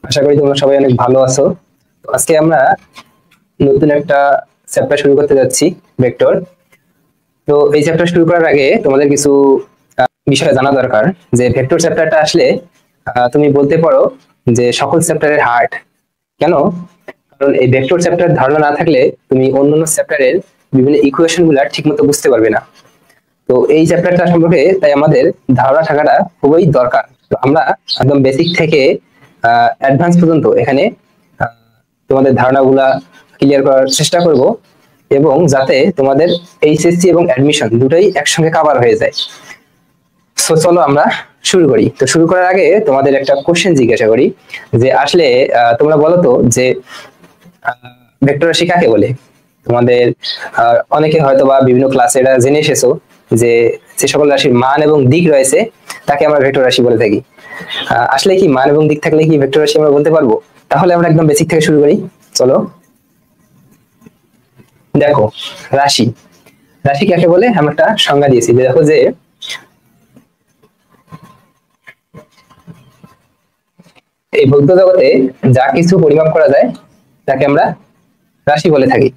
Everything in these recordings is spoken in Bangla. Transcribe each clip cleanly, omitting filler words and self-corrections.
আশা করি তোমরা সবাই অনেক ভালো আছো। তো আজকে আমরা নতুন একটা চ্যাপ্টার শুরু করতে যাচ্ছি, ভেক্টর। তো এই চ্যাপ্টার শুরু করার আগে তোমাদের কিছু বিষয় জানা দরকার। যে ভেক্টর চ্যাপ্টারটা আসলে তুমি বলতে পারো যে সকল চ্যাপ্টারের হার্ট। কেন? কারণ এই ভেক্টর চ্যাপ্টার ধারণা না থাকলে তুমি অন্যান্য চ্যাপ্টারের বিভিন্ন ইকুয়েশন গুলা ঠিকমতো বুঝতে পারবে না। তো এই চ্যাপ্টারটা সম্পর্কে তাই আমাদের ধারণা থাকাটা খুবই দরকার। তো আমরা একদম বেসিক থেকে অ্যাডভান্স পর্যন্ত এখানে তোমাদের ধারণাগুলা ক্লিয়ার করার চেষ্টা করব, এবং যাতে তোমাদের এইচএসসি এবং অ্যাডমিশন দুটোই একসঙ্গে কভার হয়ে যায়। সো চলো আমরা শুরু করি। তো শুরু করার আগে তোমাদের একটা কোশ্চেন জিজ্ঞাসা করি, যে আসলে তোমরা বলো তো যে ভেক্টর রাশি কাকে বলে? তোমাদের অনেকে হয়তো বা বিভিন্ন ক্লাসে এটা জেনে এসেছো যে যে সকল রাশির মান এবং দিক রয়েছে তাকে আমরা ভেক্টর রাশি বলে থাকি। আসলে কি মান এবং দিক থাকলে কি ভেক্টর রাশি আমরা বলতে পারবো? তাহলে আমরা একদম বেসিক থেকে শুরু করি। চলো দেখো, রাশি রাশি কাকে বলে আমরা একটা সংজ্ঞা দিয়েছি। দেখো যে এই ভৌত জগতে যা কিছু পরিমাপ করা যায় তাকে আমরা রাশি বলে থাকি।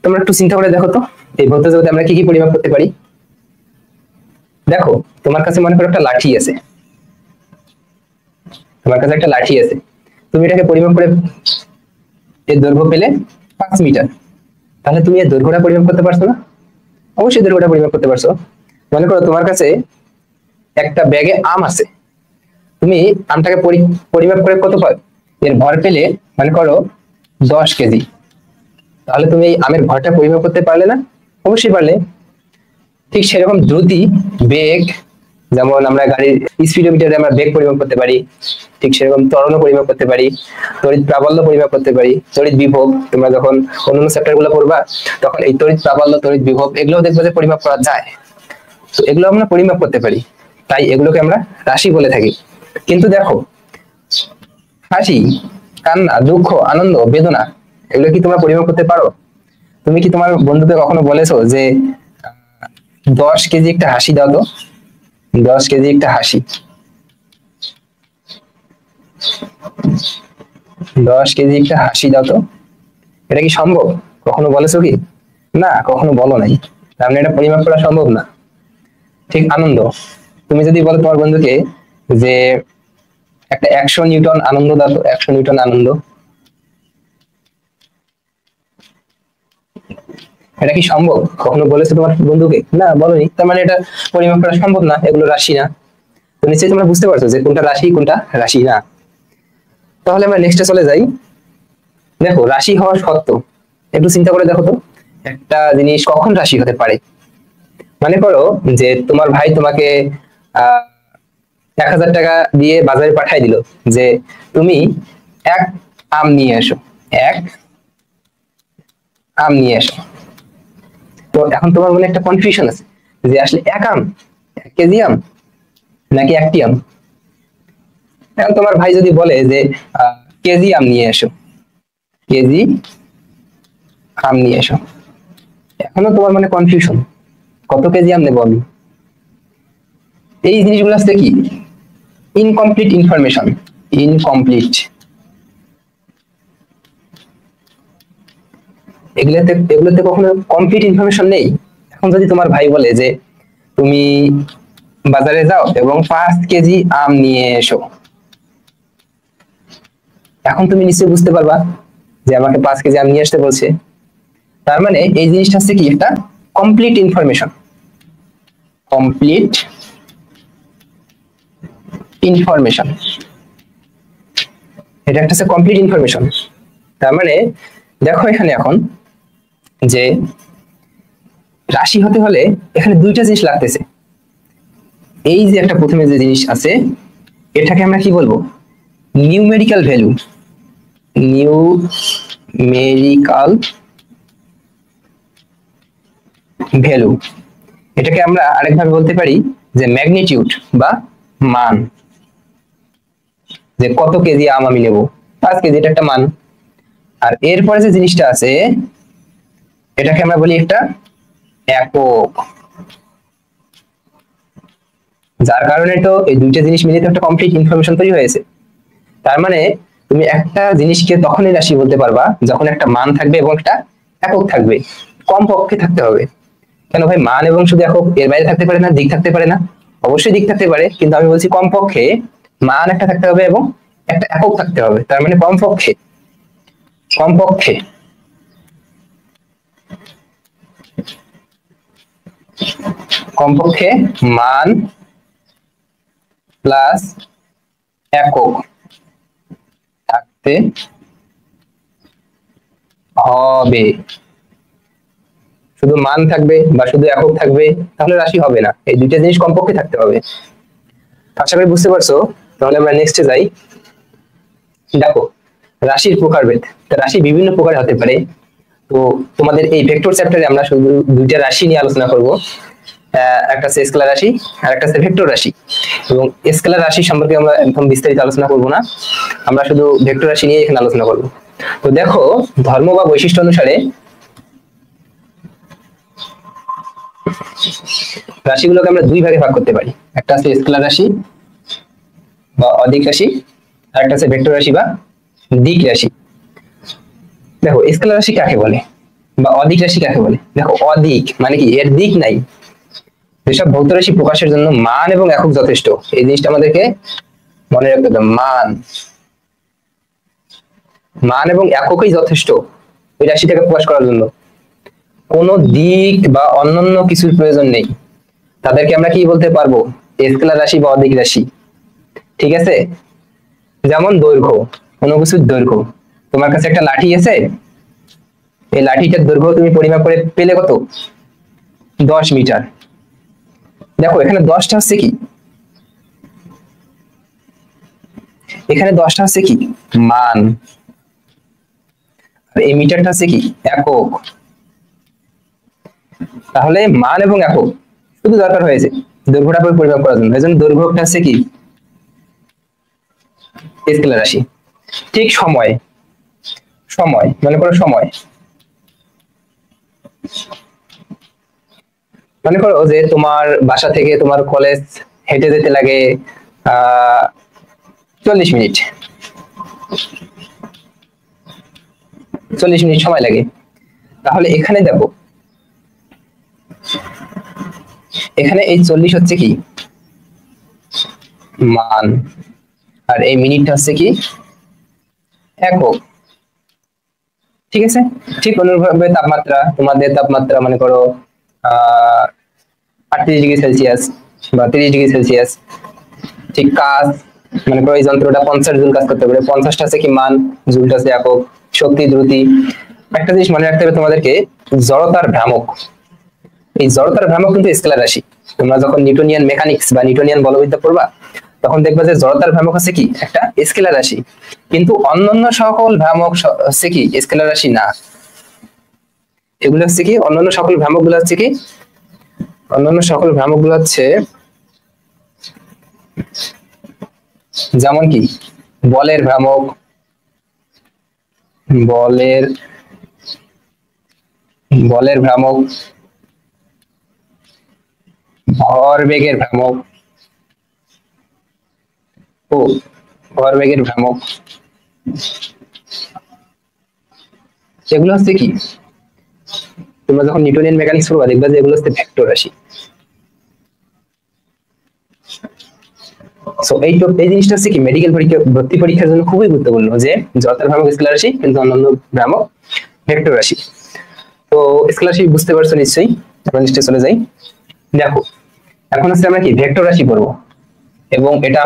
তোমরা একটু চিন্তা করে দেখো তো, এই ভৌত জগতে আমরা কি কি পরিমাপ করতে পারি। দেখো, তোমার কাছে মনে করো একটা লাঠি আছে, তোমার কাছে একটা লাঠি আছে, তুমি এটাকে পরিমাপ করে এর দৈর্ঘ্য পেলে 5 মিটার। তাহলে তুমি এর দৈর্ঘ্যটা পরিমাপ করতে পারছো না? অবশ্যই দৈর্ঘ্যটা পরিমাপ করতে পারছো। মনে করো তোমার কাছে একটা ব্যাগে আম আছে, তুমি আমটাকে পরিমাপ করে কত পাবে এর ভর পেলে, মনে করো 10 কেজি। তাহলে তুমি এই আমের ভরটা পরিমাপ করতে পারলে না? অবশ্যই পারলে। ঠিক সেরকম দ্রুতি, বেগ, যেমন আমরা গাড়ির স্পিডোমিটারে আমরা বেগ পরিমাপ করতে পারি, ঠিক সেরকম ত্বরণ পরিমাপ করতে পারি, তড়িৎ প্রাবল্য পরিমাপ করতে পারি, তড়িৎ বিভব। তোমরা যখন অন্যান্য চ্যাপ্টার গুলো পড়বা তখন এই তড়িৎ প্রাবল্য, তড়িৎ বিভব এগুলো দেখবে যে পরিমাপ করা যায়। তো এগুলো আমরা পরিমাপ করতে পারি, তাই এগুলোকে আমরা রাশি বলে থাকি। কিন্তু দেখো, হাসি, কান্না, দুঃখ, আনন্দ, বেদনা এগুলো কি তোমরা পরিমাপ করতে পারো? তুমি কি তোমার বন্ধুকে কখনো বলেছো যে 10 কেজি একটা হাসি দাও তো? 10 কেজি একটা হাসি, 10 কেজি একটা হাসি দাও তো? এটা কি সম্ভব? কখনো বলেছো কি? না, কখনো বলো নাই। তার মানে এটা পরিমাপ করা সম্ভব না। ঠিক আনন্দ, তুমি যদি বলো তোমার বন্ধুকে যে একটা 100 নিউটন আনন্দ দাও তো, 100 নিউটন আনন্দ, এটা কি সম্ভব? কখনো বলেছো তোমার বন্ধুকে? না, বলোনি। তার মানে এটা পরিমাপ করা সম্ভব না, এগুলো রাশি না। তো নিশ্চয়ই তোমরা বুঝতে পারছো যে কোনটা রাশি কোনটা রাশি না। তাহলে আমরা নেক্সটে চলে যাই। দেখো, রাশি হওয়ার সত্য একটু চিন্তা করে দেখো তো, একটা জিনিস কখন রাশি হতে পারে। মনে করো যে তোমার ভাই তোমাকে 1000 টাকা দিয়ে বাজারে পাঠাই দিল যে তুমি এক আম নিয়ে এসো, এক আম নিয়ে এসো। তো এখন তোমার মনে একটা কনফিউশন আছে যে আসলে এক আম, 1 কেজি আম, নাকি একটি আম। এখন তোমার ভাই যদি বলে যে কেজি আম নিয়ে এসো, কেজি আম নিয়ে এসো, এখনো তোমার মানে কনফিউশন, কত কেজি আম নেবো আমি। এই জিনিসগুলো আছে কি ইনকমপ্লিট ইনফরমেশন, ইনকমপ্লিট। এগুলোতে কখনো কমপ্লিট ইনফরমেশন নেই। এখন যদি তোমার ভাই বলে যে তুমি বাজারে যাও এবং 5 কেজি আম নিয়ে এসো, এখন তুমি নিশ্চয়ই বুঝতে পারবা যে আমাকে 5 কেজি আম নিয়ে আসতে বলছে। তার মানে এই জিনিসটা হচ্ছে কি একটা কমপ্লিট ইনফরমেশন, কমপ্লিট ইনফরমেশন। এটা একটা হচ্ছে কমপ্লিট ইনফরমেশন। তার মানে দেখো এখানে এখন যে রাশি হতে হলে এখানে দুইটা জিনিস লাগতেছে। এই যে একটা প্রথমে যে জিনিস আছে এটাকে আমরা কি বলবো? Numerical value, numerical value. এটাকে আমরা আরেকভাবে বলতে পারি যে ম্যাগনিটিউড বা মান, যে কত কেজি আম আমি নেবো, 5 কেজি, এটা একটা মান। আর এরপরে যে জিনিসটা আছে এটাকে আমরা বলি একটা একক, যার কারণে তো এই দুইটা জিনিস মিলে তো একটা কমপ্লিট ইনফরমেশন তৈরি হয়েছে। তার মানে তুমি একটা জিনিসকে তখনই রাশি বলতে পারবা যখন একটা মান থাকবে এবং একটা একক থাকবে, কমপক্ষে থাকতে হবে। কেন ভাই, মান এবং শুধু একক এর বাইরে থাকতে পারে না? দিক থাকতে পারে না? অবশ্যই দিক থাকতে পারে, কিন্তু আমি বলছি কমপক্ষে মান একটা থাকতে হবে এবং একটা একক থাকতে হবে। তার মানে কমপক্ষে কমপক্ষে কমপক্ষে মান প্লাস একক থাকতে হবে। শুধু মান থাকবে বা শুধু একক থাকবে তাহলে রাশি হবে না, এই দুইটা জিনিস কমপক্ষে থাকতে হবে। আশা করি বুঝতে পারছো। তাহলে আমরা নেক্সটে যাই। দেখো, রাশির প্রকারভেদ। রাশি বিভিন্ন প্রকার হতে পারে। তো তোমাদের এই ভেক্টর চ্যাপ্টারে আমরা শুধু দুইটা রাশি নিয়ে আলোচনা করব। একটা হচ্ছে স্কেলার রাশি আর একটা হচ্ছে ভেক্টর রাশি। এবং স্কেলার রাশি সম্পর্কে আমরা একদম বিস্তারিত আলোচনা করব না, আমরা শুধু ভেক্টর রাশি নিয়ে এখানে আলোচনা করব। তো দেখো, ধর্ম বা বৈশিষ্ট্য অনুসারে রাশিগুলোকে আমরা দুই ভাগে ভাগ করতে পারি। একটা আছে স্কেলার রাশি বা অদিক রাশি, আর একটা আছে ভেক্টর রাশি বা দিক রাশি। দেখো, স্কেলার রাশি কাকে বলে বা অদিক রাশি কাকে বলে? দেখো, অদিক মানে কি? এর দিক নাই। যেসব ভৌত রাশি প্রকাশের জন্য মান এবং একক যথেষ্ট, এই জিনিসটা আমাদেরকে মনে রাখতে হবে। মান এবং এককই যথেষ্ট ওই রাশিটাকে প্রকাশ করার জন্য, কোনো দিক বা অন্যান্য কিছুর প্রয়োজন নেই। তাদেরকে আমরা কি বলতে পারবো? স্কেলার রাশি বা অদিক রাশি। ঠিক আছে? যেমন দৈর্ঘ্য, কোনো কিছুর দৈর্ঘ্য। তোমার কাছে একটা লাঠি আছে, এই লাঠিটার দৈর্ঘ্য তুমি পরিমাপ করে পেলে কত? 10 মিটার। দেখো, এখানে 10টা হচ্ছে কি? এখানে 10টা হচ্ছে কি? মান। আর এই মিটারটা হচ্ছে কি? একক। তাহলে মান এবং একক শুধু দরকার হয়েছে দৈর্ঘ্যটা পরিমাপ করার জন্য। এই জন্য দৈর্ঘ্যটা হচ্ছে কি? স্কেলার রাশি। ঠিক সময়, সময় মনে করো, সময় মনে করো যে তোমার বাসা থেকে তোমার কলেজ হেঁটে যেতে লাগে 40 মিনিট। 40 মিনিট সময় লাগে। তাহলে এখানে দেখো, এখানে এই 40 হচ্ছে কি? মান। আর এই মিনিটটা হচ্ছে কি? একক। ঠিক আছে? ঠিক অনুরূপভাবে তাপমাত্রা, তোমাদের তাপমাত্রা মনে করো 38 ডিগ্রি সেলসিয়াস বা 30 ডিগ্রি সেলসিয়াস। ঠিক কাজ, মনে করো এই যন্ত্রটা 50 জুল কাজ করতে পারে, 50টা আছে কি? মান। জুলটা আছে একক। শক্তি, দ্রুতি। একটা জিনিস মনে রাখতে হবে তোমাদেরকে, জড়তার ভ্রামক। এই জড়তার ভ্রামক কিন্তু স্কেলার রাশি। তোমরা যখন নিউটনিয়ান মেকানিক্স বা নিউটনিয়ান বলবিদ্যা পড়বা, তখন দেখবা যে জড়তার ভ্রামক হচ্ছে কি? একটা স্কেলার রাশি। কিন্তু অন্যান্য সকল ভ্রামক হচ্ছে কি? স্কেলার রাশি না। এগুলো হচ্ছে কি? অন্যান্য সকল ভ্রামক গুলো হচ্ছে কি? অন্যান্য সকল ভ্রামক গুলো হচ্ছে যেমন কি? বলের ভ্রামক, বলের বলের ভ্রামক, ভরবেগের ভ্রামক ও ভরবেগের ভ্রামক। সেগুলো হচ্ছে কি? তোমরা যখন নিউটনিয়ান মেকানিক্স পড়বা, দেখবা যে এগুলো হচ্ছে ভেক্টর রাশি। সো এই জিনিসটা হচ্ছে কি? মেডিকেল পরীক্ষা, ভর্তি পরীক্ষার জন্য খুবই গুরুত্বপূর্ণ যে জড়তার ভ্রামক স্কেলার রাশি, কিন্তু অন্যান্য ভ্রামক ভেক্টর রাশি। তো স্কেলার রাশি বুঝতে পারছো নিশ্চয়ই। আমরা নিশ্চয়ই চলে যাই। দেখো, এখন হচ্ছে আমরা কি? ভেক্টর রাশি পড়বো। এবং এটা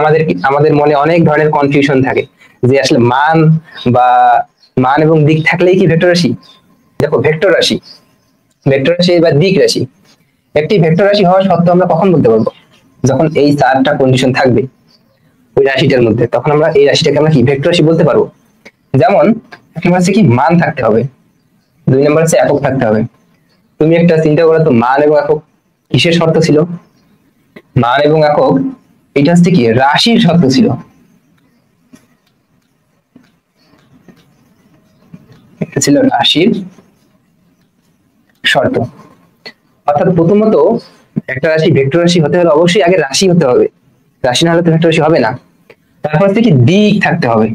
আমাদের মনে অনেক ধরনের কনফিউশন থাকে যে আসলে বা মান এবং দিক থাকলেই কি ভেক্টর রাশি? দেখো, ভেক্টর রাশি বা দিক রাশি, একটি ভেক্টর রাশি হওয়া সত্ত্বেও আমরা কখন বলতে পারবো? যখন এই 4টা কন্ডিশন থাকবে ওই রাশিটার মধ্যে, তখন আমরা এই রাশিটাকে আমরা কি? ভেক্টর রাশি বলতে পারবো। যেমন, এক নম্বর হচ্ছে কি? মান থাকতে হবে। 2 নম্বর হচ্ছে একক থাকতে হবে। তুমি একটা চিন্তা করো তো, মান এবং একক কিসের শর্ত ছিল? মান এবং একক এটা হচ্ছে কি? রাশির শর্ত ছিল। এটা ছিল রাশির শর্ত। অর্থাৎ প্রথমত একটা রাশি ভেক্টর রাশি হতে হলে অবশ্যই আগে রাশি হতে হবে, রাশি না হলে তো ভেক্টর রাশি হবে না। তারপর হচ্ছে কি দিক থাকতে হবে,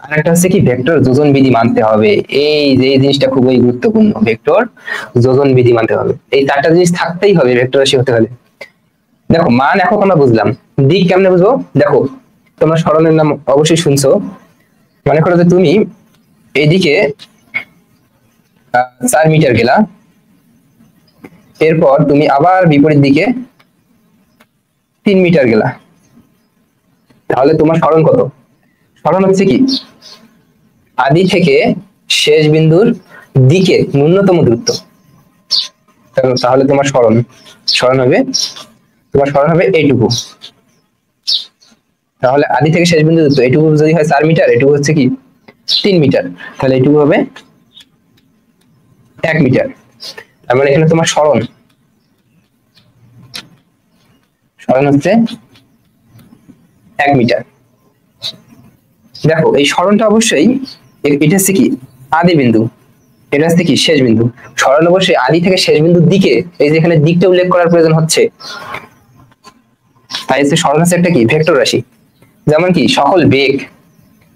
আর একটা হচ্ছে কি ভেক্টর যোজন বিধি মানতে হবে। এই যে এই জিনিসটা খুবই গুরুত্বপূর্ণ, ভেক্টর যোজন বিধি মানতে হবে। এই চারটা জিনিস থাকতেই হবে ভেক্টর রাশি হতে হলে। দেখো মান এখন আমরা বুঝলাম, দিক কেমনে বুঝবো? দেখো তোমরা সরণের নাম অবশ্যই শুনছো। মনে করো যে তুমি এইদিকে 4 মিটার গেলা, এরপর তুমি আবার বিপরীত দিকে 3 মিটার গেলা, তাহলে তোমার সরণ কত? সরণ হচ্ছে কি আদি থেকে শেষ বিন্দুর দিকে ন্যূনতম দূরত্ব। তাহলে তোমার সরণ হবে এইটুকু। তাহলে আদি থেকে শেষ বিন্দু দূরত্ব এইটুকু যদি হয় 4 মিটার, এটুকু হচ্ছে কি 3 মিটার, তাহলে এইটুকু হবে 1 মিটার। তার মানে এখানে তোমার সরণ হচ্ছে 1 মিটার। দেখো এই সরণটা অবশ্যই এটা হচ্ছে কি আদি বিন্দু, এটা হচ্ছে কি শেষ বিন্দু। সরণ অবশ্যই আদি থেকে শেষ বিন্দুর দিকে, এই যে এখানে দিকটা উল্লেখ করার প্রয়োজন হচ্ছে, তাই হচ্ছে সরণ হচ্ছে একটা কি ভেক্টর রাশি। যেমন কি সকল বেগ,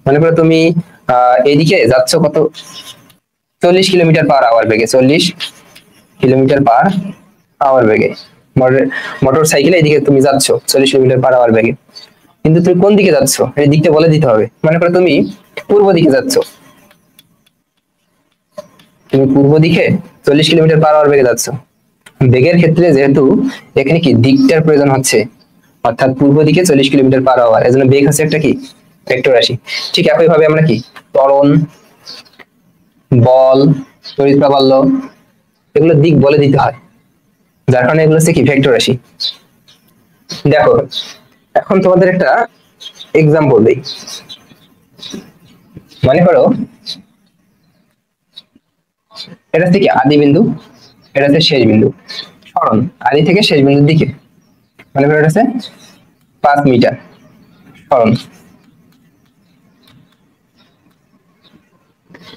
মনে করো তুমি এইদিকে যাচ্ছ কত 40 কিলোমিটার পার আওয়ার বেগে, 40 কিলোমিটার পার আওয়ার বেগে মোটর সাইকেলে এইদিকে তুমি যাচ্ছ 40 কিলোমিটার পার আওয়ার বেগে, কিন্তু তুমি কোন দিকে যাচ্ছ এই দিকটা বলে দিতে হবে। মনে করো তুমি পূর্ব দিকে যাচ্ছ, তুমি পূর্ব দিকে 40 কিলোমিটার পার আওয়ার বেগে যাচ্ছ। বেগের ক্ষেত্রে যেহেতু এখানে কি দিকটার প্রয়োজন হচ্ছে, অর্থাৎ পূর্ব দিকে 40 কিলোমিটার পার আওয়ার, এজন্য বেগ হচ্ছে একটা কি ভেক্টর রাশি। ঠিক একই ভাবে আমরা কি ত্বরণ, বল, তড়িৎ প্রাবল্য এগুলো দিক বলে দিতে হয়, যার কারণে এগুলো হচ্ছে কি ভেক্টর রাশি। দেখো এখন তোমাদের একটা এক্সাম্পল দেই। মনে করো এটা হচ্ছে কি আদি বিন্দু, এটা হচ্ছে শেষ বিন্দু। সরণ আদি থেকে শেষ বিন্দুর দিকে, মনে করো এটা হচ্ছে 5 মিটার সরণ,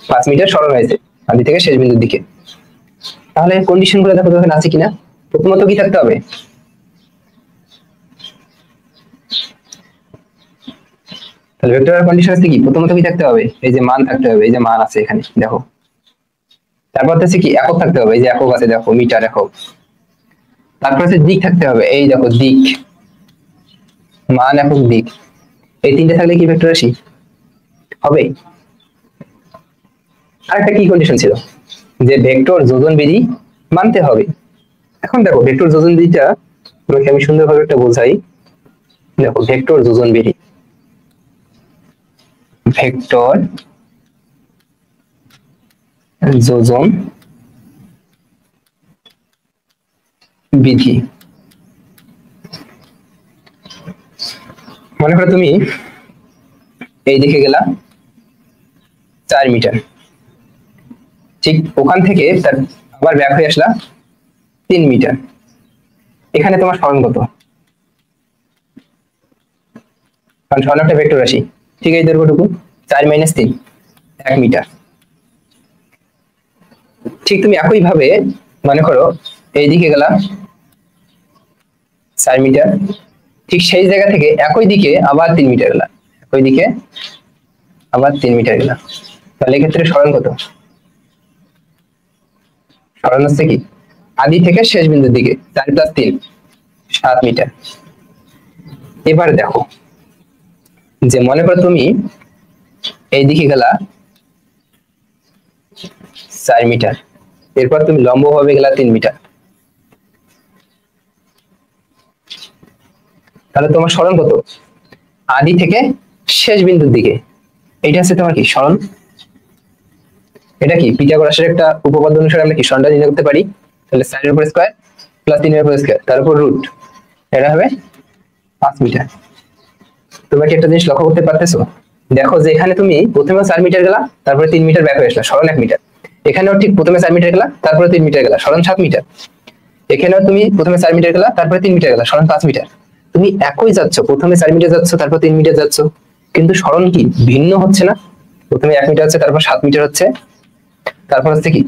5 মিটার সরণ হয়েছে আদি থেকে শেষ বিন্দুর দিকে। তাহলে কন্ডিশন গুলো দেখো যখন আছে কিনা। প্রথমত কি থাকতে হবে? তাহলে ভেক্টরের কন্ডিশন আছে কি প্রথমত কি থাকতে হবে? এই যে মান থাকতে হবে, এই যে মান আছে এখানে দেখো। তারপর হচ্ছে কি একক থাকতে হবে, এই যে একক আছে দেখো মিটার একক। তারপর হচ্ছে দিক থাকতে হবে, এই দেখো দিক, মান একক দিক। এই তিনটে থাকলে কি ভেক্টর রাশি হবে? আরেকটা কি কন্ডিশন ছিল যে ভেক্টর যোজন বিধি মানতে হবে। এখন দেখো ভেক্টর যোজন বিধিটা তোমাকে আমি সুন্দরভাবে একটা বোঝাই। দেখো ভেক্টর যোজন বিধি, ভেক্টর যোজন বিধি। মনে করো তুমি এই দিকে গেলা 4 মিটার, ঠিক ওখান থেকে তার আবার ব্যাক হয়ে আসলা 3 মিটার। এখানে তোমার সরণ কত? কারণ সরণ একটা ভেক্টর রাশি, ঠিক এই দৈর্ঘ্যটুকু 4 - 3 1 মিটার। ঠিক তুমি একই ভাবে মনে করো এইদিকে গেলা 4 মিটার, ঠিক সেই জায়গা থেকে একই দিকে আবার 3 মিটার গেলা, একই দিকে আবার 3 মিটার গেলা। তাহলে এক্ষেত্রে সরণ কত? সরণ হচ্ছে কি আদি থেকে শেষ বিন্দুর দিকে 4 + 3 7 মিটার। এবার দেখো যে মনে করো তুমি এইদিকে গেলা 4 মিটার, এরপর তুমি লম্বভাবে গেলা 3 মিটার, তাহলে তোমার সরণ কত? আদি থেকে শেষ বিন্দুর দিকে, এটা হচ্ছে তোমার কি সরণ। এটা কি পিথাগোরাসের একটা উপপাদ্য অনুসারে আমরা কি সরণটা নির্ণয় করতে পারি। তাহলে 4 এর উপর স্কয়ার প্লাস 3 এর উপর স্কয়ার তার উপর রুট, এটা হবে 5 মিটার। তোমরা কি একটা জিনিস লক্ষ্য করতে পারতেছো? দেখো যে এখানে তুমি প্রথমে 4 মিটার গেলা, তারপরে 3 মিটার ব্যাক হয়ে আসলা, সরণ 1 মিটার। এখানেও ঠিক প্রথমে 4 মিটার গেলা, তারপরে 3 মিটার গেলা, সরণ 7 মিটার। এখানেও তুমি প্রথমে 4 মিটার গেলা, তারপরে 3 মিটার গেলা, সরণ 5 মিটার। তুমি একই যাচ্ছ, প্রথমে 4 মিটার যাচ্ছ, তারপর 3 মিটার যাচ্ছ, কিন্তু সরণ কি ভিন্ন হচ্ছে না? প্রথমে 1 মিটার হচ্ছে, তারপর 7 মিটার হচ্ছে, তারপর হচ্ছে কি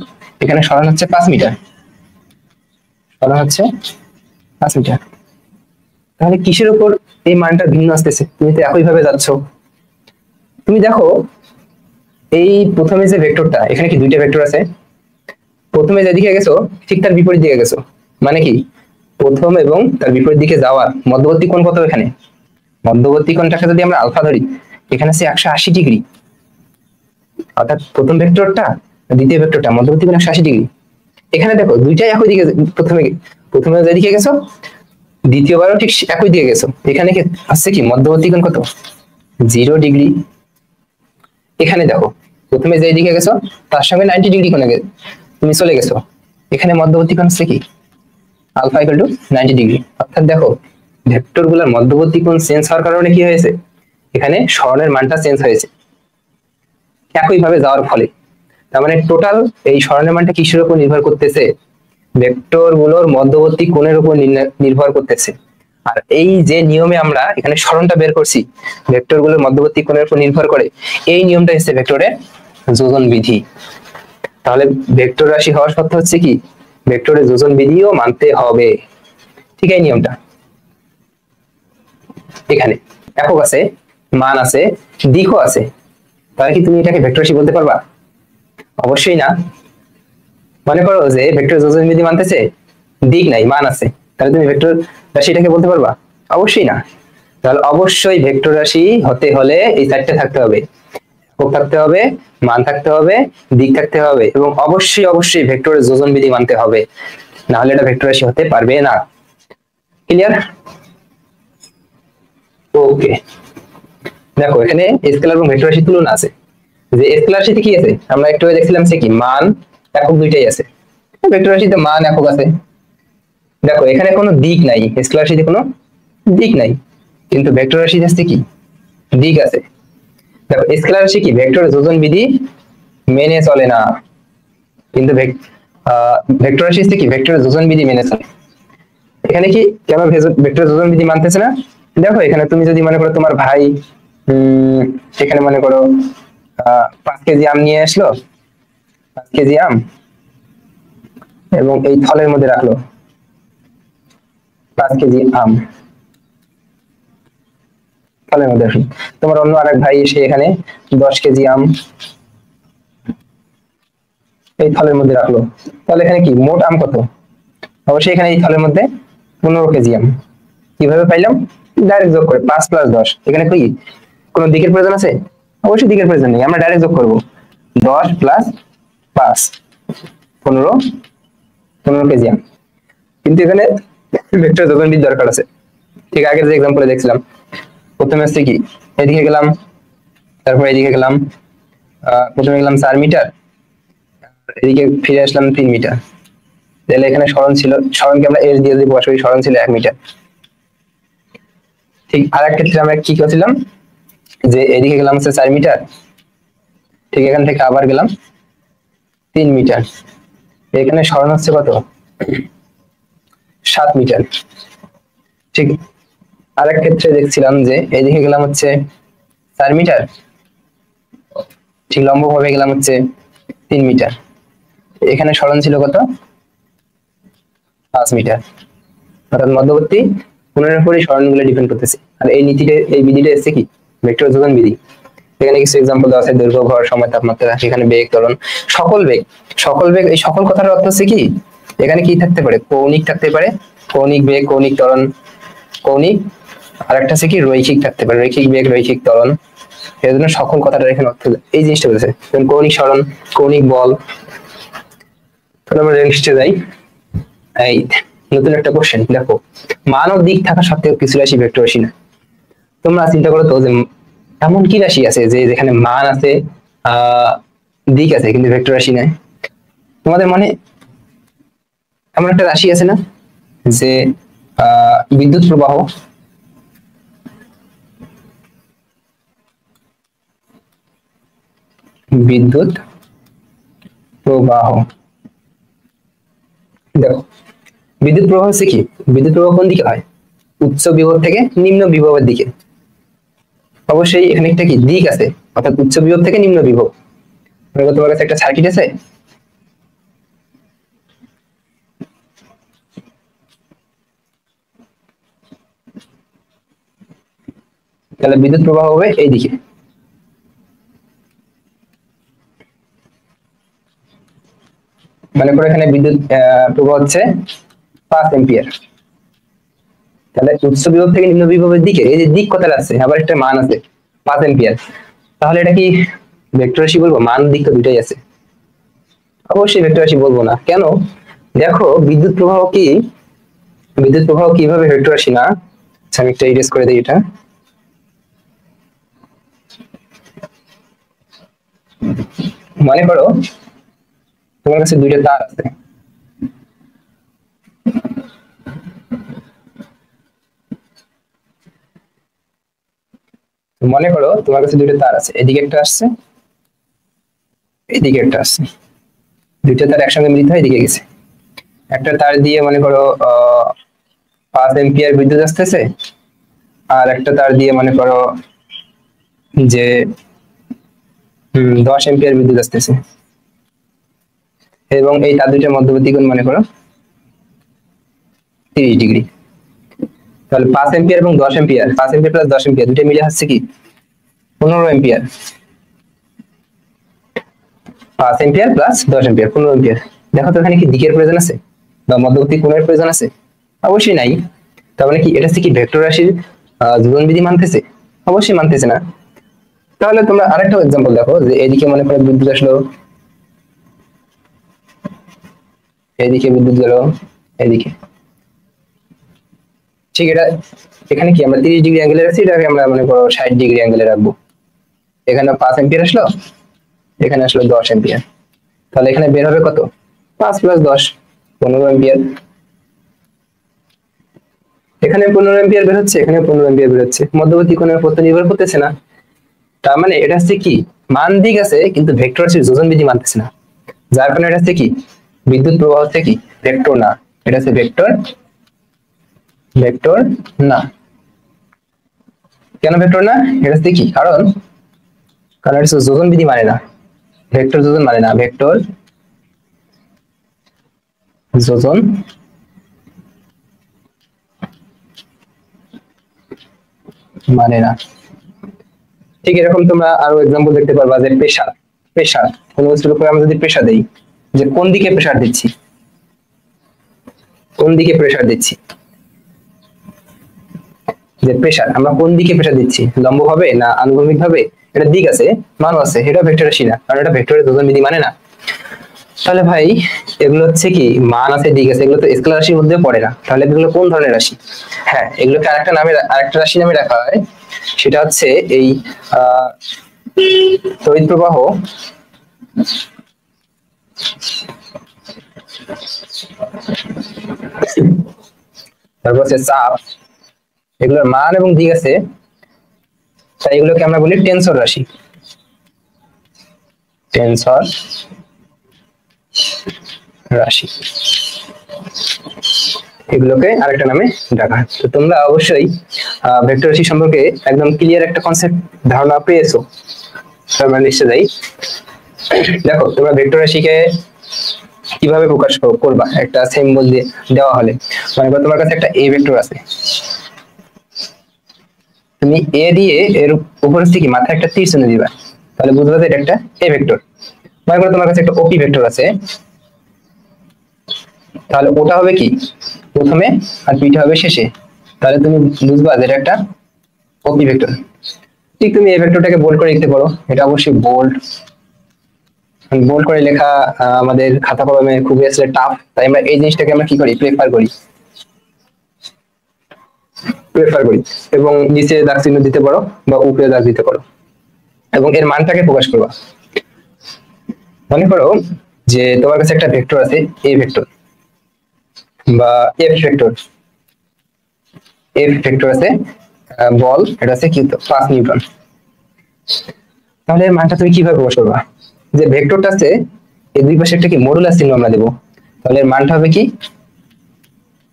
এখানে সরণ হচ্ছে 5 মিটার, সরণ হচ্ছে 5 মিটার। তাহলে কিসের উপর এই মানটা ভিন্ন আসতেছে? তুমি তো একই ভাবে যাচ্ছ। তুমি দেখো এই প্রথমে যে ভেক্টরটা, এখানে কি দুইটা ভেক্টর আছে? প্রথমে যেদিকে গেছো ঠিক তার বিপরীত দিকে গেছো, মানে কি প্রথম এবং তার বিপরীত দিকে যাওয়ার মধ্যবর্তী কোণ কত? এখানে মধ্যবর্তী কোণটাকে যদি আমরা আলফা ধরি, এখানে আছে 180 ডিগ্রি। অর্থাৎ প্রথম ভেক্টরটা দ্বিতীয় ভেক্টরটা মধ্যবর্তী কোণ 180 ডিগ্রি। এখানে দেখো দুইটাই একই দিকে, প্রথমে প্রথমে যেদিকে গেছো দ্বিতীয়বারও ঠিক একই দিকে গেছো। এখানে কি আসছে কি মধ্যবর্তী কোণ কত? 0 ডিগ্রি। এখানে দেখো প্রথমে যে দিকে গেছো তার সঙ্গে 90 ডিগ্রি কোণে তুমি চলে গেছো। এখানে মধ্যবর্তী কোণ হচ্ছে কি আলফা ইকুয়াল টু 90 ডিগ্রি। অর্থাৎ দেখো ভেক্টর গুলোর মধ্যবর্তী কোণ চেঞ্জ হওয়ার কারণে কি হয়েছে? এখানে সরণের মানটা চেঞ্জ হয়েছে একই ভাবে যাওয়ার ফলে। তার মানে টোটাল এই সরণের মানটা কিসের উপর নির্ভর করতেছে? ভেক্টর গুলোর মধ্যবর্তী কোণের উপর নির্ভর করতেছে। আর এই যে নিয়মে আমরা এখানে সরণটা বের করছি ভেক্টর গুলোর মধ্যবর্তী কোণের উপর নির্ভর করে, এই নিয়মটা হচ্ছে ভেক্টরের যোজন বিধি। তাহলে ভেক্টর রাশি হওয়ার শর্ত হচ্ছে কি ভেক্টরের যোজন বিধিও মানতে হবে। ঠিক এই নিয়মটা এখানে একক আছে, মান আছে, দিকও আছে। তাহলে কি তুমি এটাকে ভেক্টর রাশি বলতে পারবা? অবশ্যই না। মনে করো যে ভেক্টর যোজন বিধি মানতেছে, দিক নাই, মান আছে, তাহলে তুমি ভেক্টর রাশি এটাকে বলতে পারবা? অবশ্যই না। তাহলে অবশ্যই ভেক্টর রাশি হতে হলে এই চারটে থাকতে হবে, একক থাকতে হবে, মান থাকতে হবে, দিক থাকতে হবে, এবং অবশ্যই অবশ্যই ভেক্টরের যোজন বিধি মানতে হবে, না হলে এটা ভেক্টর রাশি হতে পারবে না। ক্লিয়ার? ওকে, দেখো এখানে স্কেলার এবং ভেক্টর রাশির তুলনা আছে। যে স্কেলার রাশিতে কি আছে আমরা একটু আগে দেখছিলাম, সে কি মান একক দুইটাই আছে। ভেক্টর রাশিতে মান একক আছে। দেখো এখানে কোনো দিক নাই, স্কেলার রাশিতে কোনো দিক নাই, কিন্তু ভেক্টর রাশিতে আছে কি দিক আছে। দেখো স্কেলার রাশি কি ভেক্টরের যোজন বিধি মেনে চলে না, কিন্তু ভেক্টর রাশি আছে কি ভেক্টরের যোজন বিধি মেনে চলে। এখানে কি কেন ভেক্টরের যোজন বিধি মানতেছে না? দেখো এখানে তুমি যদি মনে করো তোমার ভাই সেখানে মনে করো 5 কেজি আম নিয়ে আসলো, 5 কেজি আম, এবং এই থলের মধ্যে রাখলো 5 কেজি আম থলের মধ্যে রাখলো। তোমার অন্য আরেক ভাই এসে এখানে 10 কেজি আম এই থলের মধ্যে রাখলো। তাহলে এখানে কি মোট আম কত? অবশ্যই এখানে এই থলের মধ্যে 15 কেজি আম। কিভাবে পাইলাম? ডাইরেক্ট যোগ করে 5 + 10। এখানে কি কোনো দিকের প্রয়োজন আছে? অবশ্যই দিকের প্রয়োজন নেই, আমরা ডাইরেক্ট যোগ করবো 10 + 5 15 15 কেজি আম। কিন্তু এখানে ভেক্টর যোজন বিধি দরকার আছে। ঠিক আগের যে এক্সাম্পলে দেখছিলাম, প্রথমে হচ্ছে কি এদিকে গেলাম, তারপর এদিকে গেলাম, প্রথমে গেলাম 4 মিটার, এদিকে ফিরে আসলাম 3 মিটার। তাহলে এখানে সরণ ছিল, সরণকে আমরা এস দিয়ে দিব, আসলে সরণ ছিল 1 মিটার। ঠিক আর এক ক্ষেত্রে আমরা কি করেছিলাম, যে এদিকে গেলাম হচ্ছে 4 মিটার, ঠিক এখান থেকে আবার গেলাম 3 মিটার, এখানে সরণ হচ্ছে কত? 7 মিটার। ঠিক আর এক ক্ষেত্রে দেখছিলাম যে এদিকে গেলাম হচ্ছে 4 মিটার, ঠিক লম্ব ভাবে গেলাম হচ্ছে 3 মিটার, এখানে সরণ ছিল কত? 5 মিটার। অর্থাৎ মধ্যবর্তী কোণের উপরই সরণগুলো ডিপেন্ড করতেছে। আর এই নীতিটা, এই বিধিটা এসেছে কি ভেক্টর যোজন বিধি। এখানে কিছু এক্সাম্পল দেওয়া আছে, দৈর্ঘ্য, ভর, সময়, তাপমাত্রা, সেখানে বেগ, ত্বরণ, সকল বেগ। সকল বেগ, এই সকল কথার অর্থ হচ্ছে কি এখানে কি থাকতে পারে? কৌণিক থাকতে পারে, কৌণিক বেগ, কৌণিক ত্বরণ, কৌণিক, আর একটা হচ্ছে কি রৈখিক থাকতে পারে, রৈখিক বেগ, রৈখিক ত্বরণ। এর জন্য সকল কথাটা এখানে অর্থ এই জিনিসটা বলেছে। যেমন কৌণিক সরণ, কৌণিক বল। তাহলে আমরা নেক্সটে যাই। এই নতুন একটা কোশ্চেন দেখো, মান ও দিক থাকা সত্ত্বেও কিছু রাশি ভেক্টর রাশি না। তোমরা চিন্তা করো তো যে এমন কি রাশি আছে যে যেখানে মান আছে, দিক আছে, কিন্তু ভেক্টর রাশি নাই? তোমাদের মনে এমন একটা রাশি আছে না, যে বিদ্যুৎ প্রবাহ, বিদ্যুৎ প্রবাহ। দেখো বিদ্যুৎ প্রবাহ হচ্ছে কি, বিদ্যুৎ প্রবাহ কোন দিকে হয়? উচ্চ বিভব থেকে নিম্ন বিভবের দিকে। অবশ্যই এখানে একটা কি দিক আছে, অর্থাৎ উচ্চ বিভব থেকে নিম্ন বিভব। তোমার কাছে একটা সার্কিট আছে, তাহলে বিদ্যুৎ প্রবাহ হবে এইদিকে। মনে করো এখানে বিদ্যুৎ প্রবাহ হচ্ছে 5 এম্পিয়ার। তাহলে উচ্চ বিভব থেকে নিম্ন বিভবের দিকে এই যে দিক কথাটা আছে, আবার একটা মান আছে 5 এম্পিয়ার। তাহলে এটা কি ভেক্টর রাশি বলবো? মান দিক তো দুইটাই আছে, অবশ্যই ভেক্টর রাশি বলবো না। কেন? দেখো বিদ্যুৎ প্রবাহ কিভাবে ভেক্টর রাশি না? আচ্ছা আমি একটা ইরেজ করে দিই এটা। মনে করো তোমার কাছে দুইটা তার আছে, মনে করো তোমার কাছে দুইটা তার আছে, এদিকে একটা আসছে, এদিকে একটা আসছে, দুইটা তার একসঙ্গে মিলিত হয়ে এদিকে গেছে। একটা তার দিয়ে মনে করো 5 এম্পিয়ার বিদ্যুৎ আসতেছে, আর একটা তার দিয়ে মনে করো যে 10 এম্পিয়ার বিদ্যুৎ আসতেছে, এবং এই তার দুইটার মধ্যবর্তী কোণ মনে করো 30 ডিগ্রি। তাহলে 5 এম্পিয়ার এবং 10 এম্পিয়ার, 5 এম্পিয়ার প্লাস 10 এম্পিয়ার দুটো মিলে হচ্ছে কি 15 ampere. 5 ampere plus 10 ampere 15 ampere. দেখো তো এখানে কি দিকের প্রয়োজন আছে বা মধ্যবর্তী কোণের প্রয়োজন আছে? অবশ্যই নাই। তার মানে কি এটা হচ্ছে কি ভেক্টর রাশির যোজন বিধি মানতেছে? অবশ্যই মানতেছে না। তাহলে তোমরা আরেকটা एग्जांपल দেখো, যে এদিকে মনে করো বিদ্যুৎ আসলো, এদিকে বিদ্যুৎ গেল এদিকে, ঠিক এটা এখানে কি আমরা 30 ডিগ্রি অ্যাঙ্গেলে রাখছি, এটাকে আমরা মনে করো 60 ডিগ্রি অ্যাঙ্গেলে রাখবো। এখানে 5 এম্পিয়ার আসলো, এখানে আসলো 10 এম্পিয়ার। তাহলে এখানে বের হবে কত? 5 প্লাস 10 15 এম্পিয়ার। এখানে 15 এম্পিয়ার বের হচ্ছে, এখানে 15 এম্পিয়ার বের হচ্ছে, মধ্যবর্তী কোণের উপর তো নির্ভর করতেছে না। তার মানে এটা হচ্ছে কি মান দিক আছে কিন্তু ভেক্টর রাশির যোজন বিধি মানতেছে না, যার কারণে এটা হচ্ছে কি বিদ্যুৎ প্রবাহ হচ্ছে কি ভেক্টর না, এটা হচ্ছে ভেক্টর না। কেন ভেক্টর না? এটা হচ্ছে কি কারণ এটা হচ্ছে যোজন বিধি মানে না, ভেক্টর যোজন মানে না, ভেক্টর যোজন মানে না। ঠিক এরকম তোমরা আরো एग्जांपल দেখতে পারবা, যে প্রেসার কোনো বস্তুর উপর আমরা যদি প্রেসার দেই, যে কোন দিকে প্রেসার দিচ্ছি, যে প্রেসার আমরা কোন দিকে প্রেসার দিচ্ছি, লম্ব ভাবে না আনুভূমিক ভাবে, এটা দিক আছে মানও আছে, এটা ভেক্টর রাশি না, কারণ এটা ভেক্টরের যোজন বিধি মানে না। তাহলে ভাই এগুলো হচ্ছে কি মান আছে দিক আছে, এগুলো তো স্কেলার রাশির মধ্যে পড়ে না, তাহলে এগুলো কোন ধরনের রাশি? হ্যাঁ এগুলোকে আরেকটা রাশি নামে রাখা হয়, সেটা হচ্ছে এই তড়িৎ প্রবাহ তারপর হচ্ছে চাপ, এগুলোর মান এবং দিক আছে, তাই এগুলোকে আমরা বলি টেনসর রাশি। এগুলোকে আরেকটা নামে ডাকা। তো তোমরা অবশ্যই ভেক্টর রাশি সম্পর্কে একদম ক্লিয়ার একটা কনসেপ্ট ধারণা পেয়েছো, আমরা নিশ্চয়ই। দেখো তোমরা ভেক্টর রাশিকে কিভাবে প্রকাশ করবা একটা সিম্বল দিয়ে দেওয়া হলে, মানে তোমার কাছে একটা এ ভেক্টর আছে, তুমি এ দিয়ে এর উপর থেকে মাথায় একটা তীর চিহ্ন দিবা, তাহলে বুঝবা যে এটা একটা এ ভেক্টর। মনে করো তোমার কাছে একটা ওপি ভেক্টর আছে, তাহলে ওটা হবে কি প্রথমে আর পিটা হবে শেষে, তাহলে তুমি বুঝবা যে এটা একটা ওপি ভেক্টর। ঠিক তুমি এই ভেক্টরটাকে বোল্ড করে লিখতে পারো, এটা অবশ্যই বোল্ড করে লেখা আমাদের খাতা কলমে খুবই আসলে টাফ, তাই আমরা এই জিনিসটাকে আমরা কি করি প্রেফার করি, এবং নিচে দাগ চিহ্ন দিতে পারো বা উপরে দাগ দিতে পারো, এবং এর মানটাকে প্রকাশ করবা। মনে করো যে তোমার কাছে একটা ভেক্টর আছে এ ভেক্টর বা এফ ভেক্টর আছে, বল এটা আছে কি 5 নিউটন। তাহলে এর মানটা তুমি কিভাবে প্রকাশ করবা? যে ভেক্টরটা আছে এই দুই পাশে একটা কি মডুলাস চিহ্ন আমরা দেব, তাহলে এর মানটা হবে কি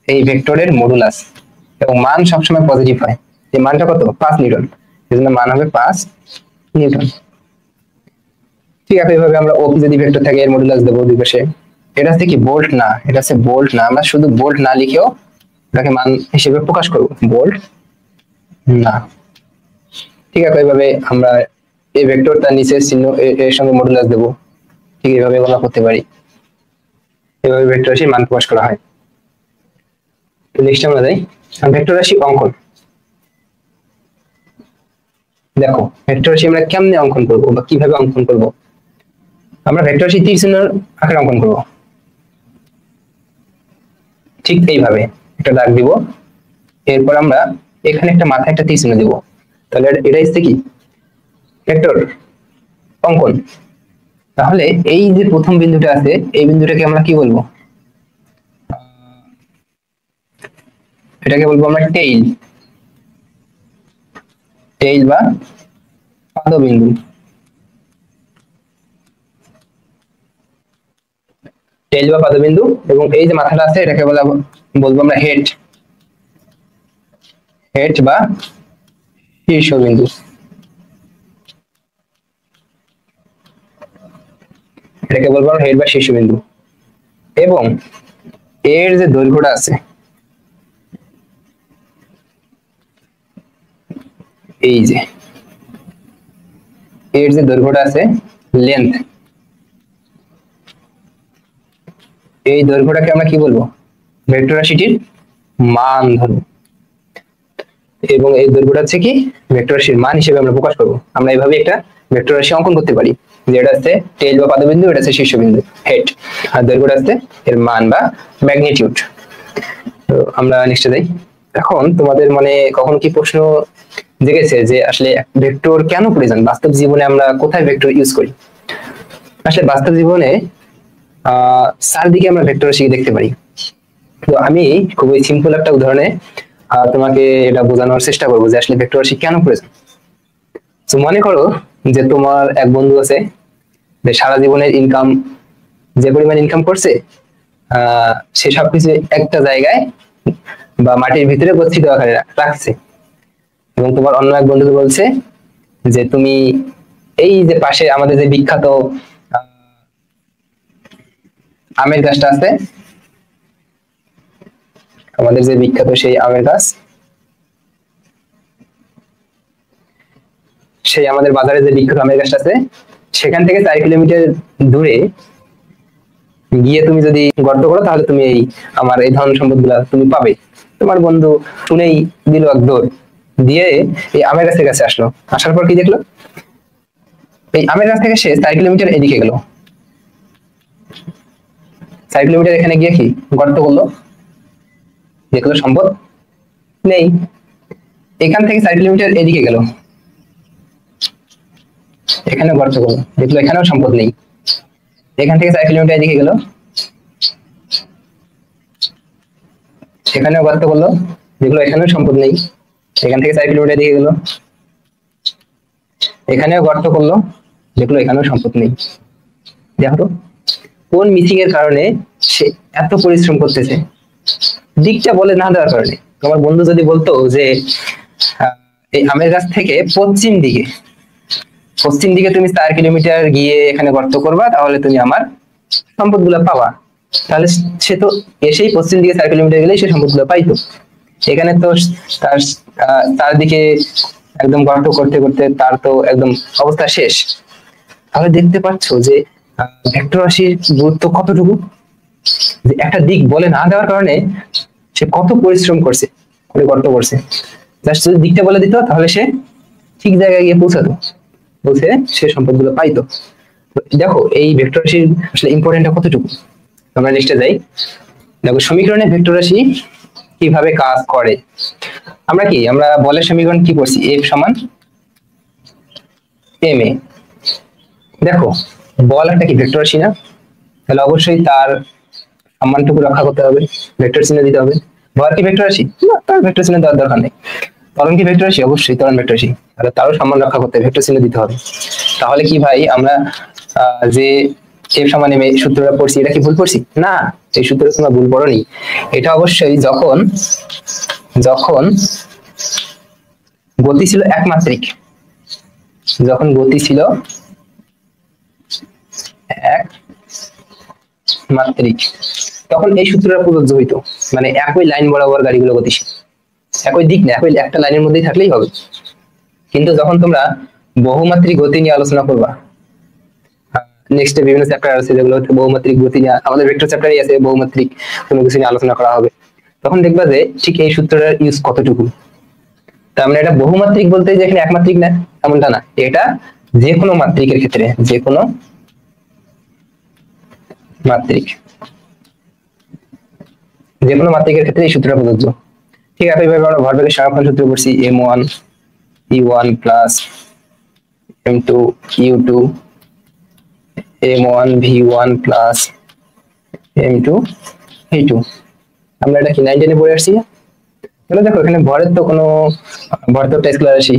এই ভেক্টরের মডুলাস, এবং মান সবসময় পজিটিভ হয়। এই মানটা কত 5 নিউটন, এজন্য মান হবে 5 নিউটন। ঠিক আছে, এইভাবে আমরা ওপি যদি ভেক্টর থাকে এর মডুলাস দেব দুই পাশে। এটা হচ্ছে কি বোল্ট না, এটা হচ্ছে বোল্ট না, আমরা শুধু বোল্ট না লিখেও এটাকে মান হিসেবে প্রকাশ করব, বোল্ট না। ঠিক আছে, এইভাবে আমরা এই ভেক্টর তার নিচের চিহ্ন এর সঙ্গে মডুলাস দেব, ঠিক এইভাবে গণনা করতে পারি। এভাবে ভেক্টর রাশির মান প্রকাশ করা হয়। নেক্সট আমরা যাই ভেক্টর রাশি অঙ্কন। দেখো ভেক্টর রাশি আমরা কেমনে অঙ্কন করব বা কিভাবে অঙ্কন করব। আমরা ভেক্টর রাশি তীর চিহ্ন আকারে অঙ্কন করব, ঠিক এইভাবে একটা দাগ দিব, এরপর আমরা এখানে একটা মাথায় একটা তীর চিহ্ন দিব। তাহলে এটা হচ্ছে কি ভেক্টর অঙ্কন। তাহলে এই যে প্রথম বিন্দুটা আছে এই বিন্দুটাকে আমরা কি বলবো, এটাকে বলবো আমরা টেইল, টেইল বা পাদবিন্দু। টেইল বা পাদবিন্দু, এবং এই যে মাথাটা আছে এটাকে বলবো আমরা হেড, হেড বা শীর্ষবিন্দু। এটাকে বলবো আমরা হেড বা শীর্ষবিন্দু। এবং এর যে দৈর্ঘ্যটা আছে এই যে এর যে দৈর্ঘ্যটা আছে লেন্থ, এই দৈর্ঘ্যটাকে আমরা কি বলবো, ভেক্টর রাশিটির মান ধরবো। এবং এই দৈর্ঘ্যটা হচ্ছে কি ভেক্টর রাশির মান হিসেবে আমরা প্রকাশ করবো। আমরা এইভাবে একটা ভেক্টর রাশি অঙ্কন করতে পারি, যেটা হচ্ছে টেইল বা পাদবিন্দু, এটা হচ্ছে শীর্ষবিন্দু হেড, আর দৈর্ঘ্যটা হচ্ছে এর মান বা ম্যাগনিটিউড। তো আমরা নেক্সটে যাই। এখন তোমাদের মনে কখনো কি প্রশ্ন জেগেছে যে আসলে ভেক্টর কেন প্রয়োজন, বাস্তব জীবনে আমরা কোথায় ভেক্টর ইউজ করি? আসলে বাস্তব জীবনে চারদিকে আমরা ভেক্টর রাশি দেখতে পারি। তো আমি খুবই সিম্পল একটা উদাহরণে তোমাকে এটা বোঝানোর চেষ্টা করবো যে আসলে ভেক্টর রাশি কেন প্রয়োজন। তো মনে করো যে তোমার এক বন্ধু আছে যে সারা জীবনের ইনকাম, যে পরিমাণ ইনকাম করছে সে সবকিছু একটা জায়গায় বা মাটির ভিতরে গচ্ছিত আকারে রাখছে। এবং তোমার অন্য এক বন্ধুকে বলছে যে তুমি এই যে পাশে আমাদের যে বিখ্যাত আমের গাছটা আছে, আমাদের যে বিখ্যাত সেই আমের গাছ, সেই আমাদের বাজারে যে বিখ্যাত আমের গাছটা আছে সেখান থেকে 4 কিলোমিটার দূরে গিয়ে তুমি যদি গর্ত করো তাহলে তুমি এই আমার এই ধন সম্পদ গুলা তুমি পাবে। তোমার বন্ধু শুনেই দিল এক দৌড় দিয়ে এই আমের গাছের কাছে আসলো। আসার পর কি দেখলো, এই আমের গাছ থেকে সে 4 কিলোমিটার এদিকে গেল, 4 কিলোমিটার এখানে গিয়ে কি গর্ত করলো, দেখলো সম্পদ নেই। এখান থেকে 4 কিলোমিটার এদিকে গেল, এখানে গর্ত করলো, দেখলো এখানেও সম্পদ নেই। এখান থেকে 4 কিলোমিটার এদিকে গেল, এখানেও গর্ত করলো, দেখলো এখানেও সম্পদ নেই। এখান থেকে 4 কিলোমিটার এদিকে গেল, এখানেও গর্ত করলো, দেখলো এখানেও সম্পদ নেই। দেখো কোন মিসিং এর কারণে সে এত পরিশ্রম করতেছে, দিকটা বলে না দেওয়ার কারণে। তোমার বন্ধু যদি বলতো যে এই আমের গাছ থেকে পশ্চিম দিকে তুমি 4 কিলোমিটার গিয়ে এখানে গর্ত করবা তাহলে তুমি আমার সম্পদ গুলা পাবা, তাহলে সে তো এসেই পশ্চিম দিকে 4 কিলোমিটার গেলেই সে সম্পদ গুলা পাইতো। এখানে তো তার চারদিকে একদম গর্ত করতে করতে তার তো একদম অবস্থা শেষ। তাহলে দেখতে পাচ্ছ যে ভেক্টর রাশির গুরুত্ব কতটুকু, যে একটা দিক বলে না দেওয়ার কারণে সে কত পরিশ্রম করছে করে গর্ত করছে। জাস্ট যদি দিকটা বলে দিত তাহলে সে ঠিক জায়গায় গিয়ে পৌঁছাতো, পৌঁছে সে সম্পদগুলো পাইতো। দেখো এই ভেক্টর রাশির আসলে ইম্পর্টেন্টটা কতটুকু। আমরা নেক্সটে যাই। দেখো সমীকরণে ভেক্টর রাশি কিভাবে কাজ করে। আমরা বলের সমীকরণ কি করছি, এফ সমান এম এ। দেখো বল একটা কি ভেক্টর রাশি না, তাহলে অবশ্যই তার সম্মানটুকু রক্ষা করতে হবে, ভেক্টর চিহ্ন দিতে হবে। ভর কি ভেক্টর রাশি না, তার ভেক্টর চিহ্ন দেওয়ার দরকার নেই। ত্বরণ কি ভেক্টর রাশি, অবশ্যই ত্বরণ ভেক্টর রাশি, তাহলে তারও সম্মান রক্ষা করতে ভেক্টর চিহ্ন দিতে হবে। তাহলে কি ভাই আমরা যে এফ সমান এম সূত্রটা পড়ছি এটা কি ভুল পড়ছি না, এই সূত্র তোমরা ভুল পড়োনি। এটা অবশ্যই যখন গতি ছিল একমাত্রিক, যখন গতি ছিল একমাত্রিক তখন এই সূত্রটা প্রযোজ্য হইতো। মানে একই লাইন বরাবর গাড়িগুলো গতিশীল, একই দিক না, একই একটা লাইনের মধ্যেই থাকলেই হবে। কিন্তু যখন তোমরা বহুমাত্রিক গতি নিয়ে আলোচনা করবা, নেক্সট বিভিন্ন চ্যাপ্টার আছে যেগুলো হচ্ছে বহুমাত্রিক গতি নিয়ে, আমাদের ভেক্টর চ্যাপ্টারই আছে বহুমাত্রিক কোনো কিছু নিয়ে আলোচনা করা হবে, তখন দেখবা যে ঠিক এই সূত্রটার ইউজ কতটুকু। তার মানে এটা বহুমাত্রিক বলতে যে এখানে একমাত্রিক না এমনটা না, এটা যে কোনো মাত্রিকের ক্ষেত্রে, যে কোনো মাত্রিক, যে কোনো মাত্রিকের ক্ষেত্রে এই সূত্রটা প্রযোজ্য। ঠিক আছে, এইভাবে আমরা ভরবেগের সংরক্ষণ সূত্র পড়ছি, m1 e1 plus m2 u2 m1 v1 plus m2 v2। আমরা এটা কি 9 পড়ে আসছি। তাহলে দেখো এখানে ভরের তো কোনো ভর তো স্কেলার রাশি,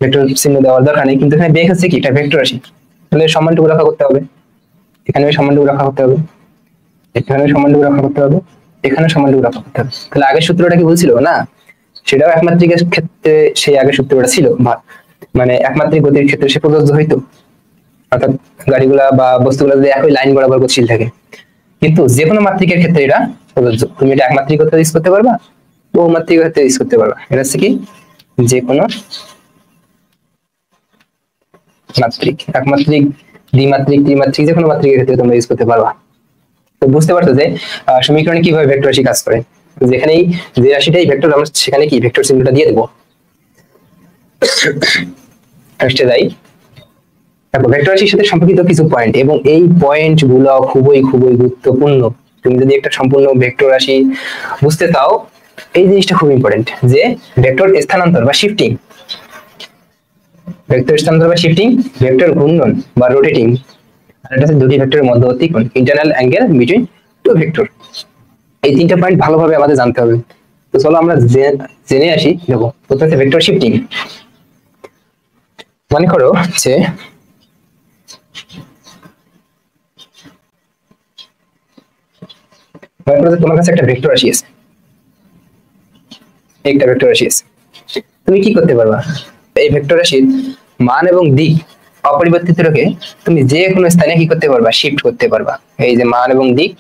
ভেক্টর চিহ্ন দেওয়ার দরকার নেই, কিন্তু এখানে বেগ হচ্ছে কি এটা ভেক্টর রাশি, তাহলে সম্মানটুকু রক্ষা করতে হবে, এখানে সম্মানটুকু রক্ষা করতে হবে, এখানে সম্মানটুকু রক্ষা করতে হবে, এখানে সম্মানটুকু রক্ষা করতে হবে। তাহলে আগের সূত্রটা কি বলছিল না, সেটাও একমাত্রিকের ক্ষেত্রে সেই আগের সূত্রটা ছিল, মানে একমাত্রিক গতির ক্ষেত্রে সে প্রযোজ্য হইতো, অর্থাৎ গাড়িগুলা বা বস্তুগুলা যদি একই লাইন বরাবর গতিশীল থাকে। কিন্তু যে কোনো মাত্রিকের ক্ষেত্রে এটা প্রযোজ্য, তুমি এটা একমাত্রিক ক্ষেত্রে ইউজ করতে পারবা, বহুমাত্রিক ক্ষেত্রে ইউজ করতে পারবা। এটা হচ্ছে কি যে কোনো মাত্রিক, একমাত্রিক, দ্বিমাত্রিক, ত্রিমাত্রিক, যে কোনো মাত্রিকের ক্ষেত্রে তোমরা ইউজ করতে পারবা। তো বুঝতে পারছো যে সমীকরণে কিভাবে ভেক্টর রাশি কাজ করে, যেখানেই যে রাশিটাই ভেক্টর আমরা সেখানে কি ভেক্টর চিহ্নটা দিয়ে দেবো। আসতে যাই, দেখো ভেক্টর রাশির সাথে সম্পর্কিত কিছু পয়েন্ট, এবং এই পয়েন্ট গুলো খুবই খুবই গুরুত্বপূর্ণ। তুমি যদি একটা সম্পূর্ণ ভেক্টর রাশি বুঝতে চাও, এই জিনিসটা খুব ইম্পর্টেন্ট, যে ভেক্টর স্থানান্তর বা শিফটিং, ভেক্টর স্থানান্তর বা শিফটিং, ভেক্টর ঘূর্ণন বা রোটেটিং, আর এটা হচ্ছে দুটি ভেক্টরের মধ্যবর্তী কোণ, internal angle between two vector. এই তিনটা পয়েন্ট ভালোভাবে আমাদের জানতে হবে। তো চলো আমরা জেনে আসি। দেখো প্রথমে হচ্ছে ভেক্টর শিফটিং। মনে করো যে তোমার কাছে একটা ভেক্টর রাশি আছে, একটা ভেক্টর রাশি আছে, তুমি কি করতে পারবা, এই ভেক্টর রাশির মান এবং দিক অপরিবর্তিত রেখে তুমি যে কোনো স্থানে কি করতে পারবা, শিফট করতে পারবা। এই যে মান এবং দিক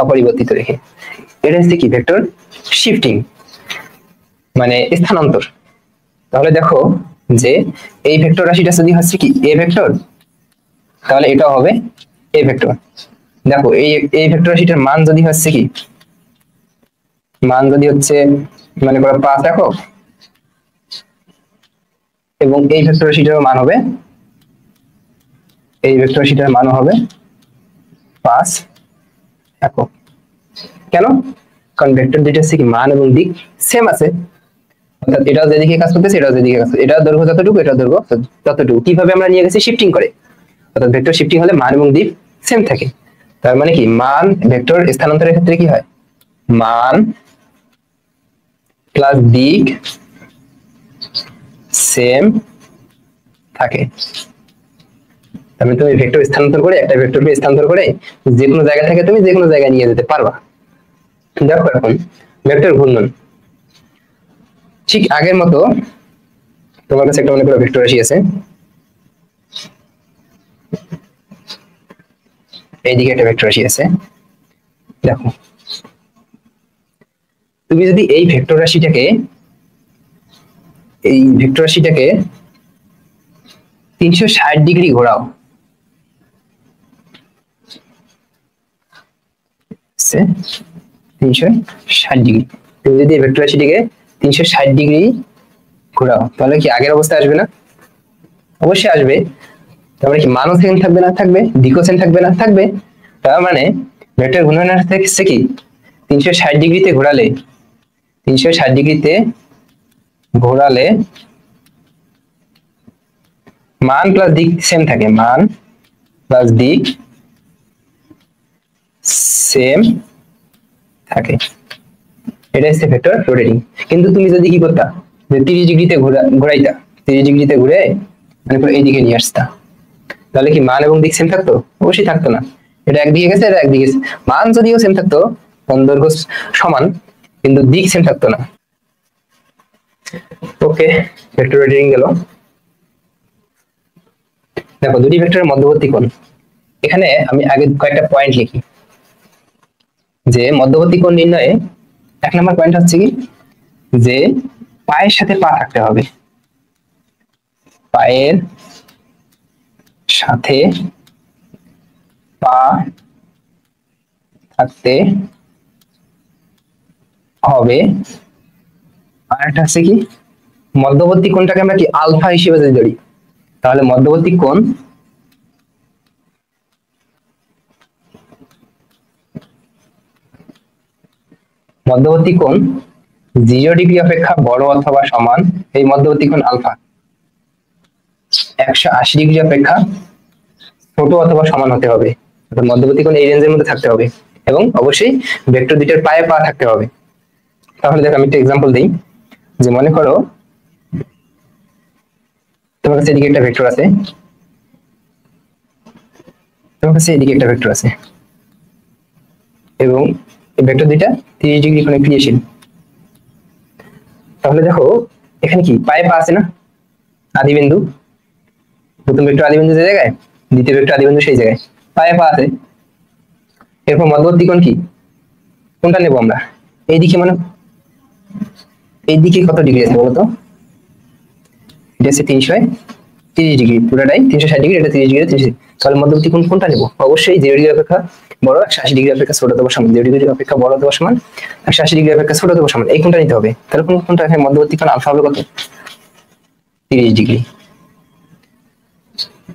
অপরিবর্তিত রেখে, এটা হচ্ছে কি ভেক্টর শিফটিং, মানে স্থানান্তর। তাহলে দেখো যে এই ভেক্টর রাশিটা যদি হচ্ছে কি এ ভেক্টর, তাহলে এটাও হবে এ ভেক্টর। দেখো এই ভেক্টর রাশিটার মান যদি হচ্ছে কি, মান যদি হচ্ছে মানে করো 5 একক, এবং এই ভেক্টর রাশিটার মান হবে, এই ভেক্টর রাশিটার মানও হবে 5 একক। কেন? কারণ ভেক্টর দুইটা হচ্ছে কি মান এবং দিক সেম আছে, অর্থাৎ এটাও যেদিকে কাজ করতেছে এটাও যেদিকে কাজ করছে, এটার দৈর্ঘ্য যতটুকু এটার দৈর্ঘ্য ততটুকু। কিভাবে আমরা নিয়ে গেছি শিফটিং করে, অর্থাৎ ভেক্টর শিফটিং হলে মান এবং দিক সেম থাকে। তার মানে কি মান ভেক্টর স্থানান্তরের ক্ষেত্রে কি হয়, মান প্লাস দিক সেম থাকে। তাহলে তুমি ভেক্টর স্থানান্তর করে, একটা ভেক্টরকে স্থানান্তর করে যে কোনো জায়গা থেকে তুমি যে কোনো জায়গায় নিয়ে যেতে পারবা। দেখো এখন ভেক্টর ঘূর্ণন, ঠিক আগের মতো তোমার কাছে একটা মনে করো ভেক্টর রাশি আছে, এইদিকে একটা ভেক্টর রাশি আছে। দেখো তুমি যদি এই ভেক্টর রাশিটাকে 360 ডিগ্রি ঘোরাও, 360 ডিগ্রি, তুমি যদি এই ভেক্টর রাশিটিকে 360 ডিগ্রি ঘোরাও, তাহলে কি আগের অবস্থায় আসবে না? অবশ্যই আসবে। তার মানে কি মানও সেম থাকবে না? থাকবে। দিকও সেম থাকবে না? থাকবে। তার মানে ভেক্টর ঘূর্ণনের থেকে কি 360 ডিগ্রিতে ঘোরালে, 360 ডিগ্রিতে ঘোরালে মান প্লাস দিক সেম থাকে, মান প্লাস দিক সেম থাকে, এটা হচ্ছে ভেক্টর রোটেটিং। কিন্তু তুমি যদি কি করতা, যে 30 ডিগ্রিতে ঘোরাইতা, 30 ডিগ্রিতে ঘুরে মানে এইদিকে নিয়ে আসতা, তাহলে কি মান এবং দিক সেম থাকতো? অবশ্যই থাকতো না। এটা একদিকে গেছে, এটা একদিকে গেছে। মান যদিও সেম থাকতো, দৈর্ঘ্য সমান, কিন্তু দিক সেম থাকতো না। ওকে, ভেক্টর রোটেটিং গেল। দেখো দুটি ভেক্টরের মধ্যবর্তী কোণ, এখানে আমি আগে কয়েকটা পয়েন্ট লিখি, যে মধ্যবর্তী কোণ নির্ণয়ে 1 নম্বর পয়েন্ট হচ্ছে কি, যে পায়ের সাথে পা থাকতে হবে। পায়ের সাথে পা থাকতে হবে। আর একটা আছে কি, মধ্যবর্তী কোণটাকে আমরা কি আলফা হিসেবে যদি ধরি, তাহলে মধ্যবর্তী কোণ মধ্যবর্তী কোণ 0 ডিগ্রি অপেক্ষা বড় অথবা সমান, এই মধ্যবর্তী কোণ আলফা 180 ডিগ্রি অপেক্ষা ছোট অথবা সমান হতে হবে। অর্থাৎ মধ্যবর্তী কোণ এই রেঞ্জের মধ্যে থাকতে হবে এবং অবশ্যই ভেক্টর দুইটার পায়ে পা থাকতে হবে। তাহলে দেখো আমি একটা এক্সাম্পল দিই, যে মনে করো তোমার কাছে এদিকে একটা ভেক্টর আছে, তোমার কাছে এদিকে একটা ভেক্টর আছে এবং এই ভেক্টর দুইটা 30 ডিগ্রি কোণে ক্রিয়াশীল। তাহলে দেখো এখানে কি পায়ে পা আছে না, আদি বিন্দু, প্রথম ভেক্টর আদি বিন্দু যে জায়গায়, দ্বিতীয় ভেক্টর আদি বিন্দু সেই জায়গায়, পায়ে পা আছে। এরপর মধ্যবর্তী কোণ কি, কোনটা নেব আমরা, এইদিকে, মানে এইদিকে কত ডিগ্রি আছে বলতো, এটা আছে 330 ডিগ্রি, পুরোটাই 360 ডিগ্রি, এটা 30 ডিগ্রি 30। তাহলে মধ্যবর্তী কোণ কোনটা নেব, অবশ্যই 0 ডিগ্রি অপেক্ষা বড় 180 ডিগ্রি অপেক্ষা ছোট অথবা সমান, 0 ডিগ্রি অপেক্ষা বড় অথবা সমান 180 ডিগ্রি অপেক্ষা ছোট অথবা সমান, এই কোণটা নিতে হবে। তাহলে কোনটা, এখানে মধ্যবর্তী কোণ আলফা হবে কত, 30 ডিগ্রি।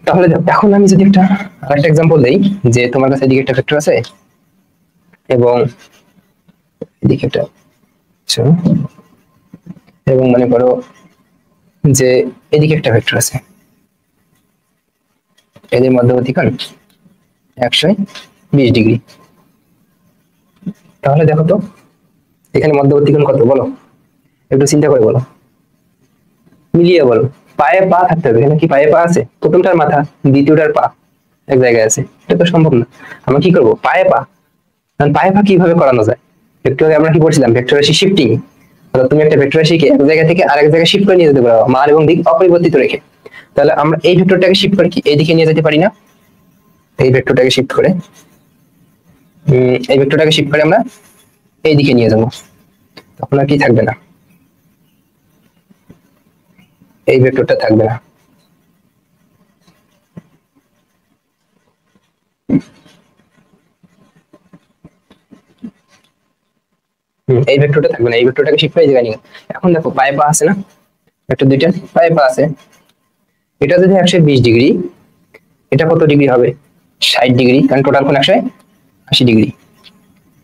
তাহলে এখন আমি যদি আরেকটা এক্সাম্পল দেই, যে তোমার কাছে এদিকে একটা ভেক্টর আছে এবং এদিকে একটা, এবং মনে করো যে এদিকে একটা ভেক্টর আছে, এদের মধ্যবর্তী কোণ 120 ডিগ্রি। তাহলে দেখো তো এখানে মধ্যবর্তী কোণ কত বলো, একটু চিন্তা করে বলো, মিলিয়ে বলো। পায়ে পা থাকতে হবে, এখানে কি পায়ে পা আছে, প্রথমটার মাথা দ্বিতীয়টার পা এক জায়গায় আছে, এটা তো সম্ভব না। আমরা কি করব, পায়ে পা, কারণ পায়ে পা কিভাবে করানো যায়, ভেক্টরে আমরা কি বলছিলাম, ভেক্টর রাশি শিফটিং, অর্থাৎ তুমি একটা ভেক্টর রাশিকে এক জায়গা থেকে আরেক জায়গায় শিফট করে নিয়ে যেতে পারো মান এবং দিক অপরিবর্তিত রেখে। তাহলে আমরা এই ভেক্টরটাকে শিফট করে কি এইদিকে নিয়ে যেতে পারি না, এই ভেক্টরটাকে শিফট করে আমরা এইদিকে নিয়ে যাবো, তখন আর কি থাকবে না, এই ভেক্টরটা থাকবে না। এই ভেক্টরটা থাকবে না, এই ভেক্টরটাকে শিফট করে জায়গায় নিয়ে। এখন দেখো পায়ে পা আছে না, ভেক্টর দুইটা পায়ে পা আছে, এটা যদি 120 ডিগ্রি, এটা কত ডিগ্রি হবে, 60 ডিগ্রি, কারণ টোটাল কোণ 180 ডিগ্রি,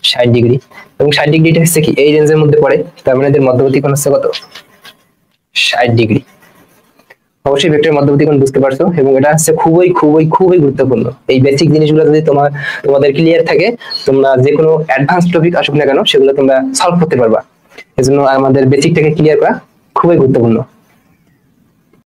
60 ডিগ্রি, এবং 60 ডিগ্রিটা হচ্ছে কি এই রেঞ্জের মধ্যে পড়ে, তার মানে এদের মধ্যবর্তী কোণ হচ্ছে কত, 60 ডিগ্রি। অবশ্যই ভেক্টরের মধ্যবর্তী কোণ বুঝতে পারছো, এবং এটা হচ্ছে খুবই খুবই খুবই গুরুত্বপূর্ণ। এই বেসিক জিনিসগুলো যদি তোমাদের ক্লিয়ার থাকে, তোমরা যে কোনো অ্যাডভান্স টপিক আসুক না কেন সেগুলো তোমরা সলভ করতে পারবা। এজন্য আমাদের বেসিকটাকে ক্লিয়ার করা খুবই গুরুত্বপূর্ণ।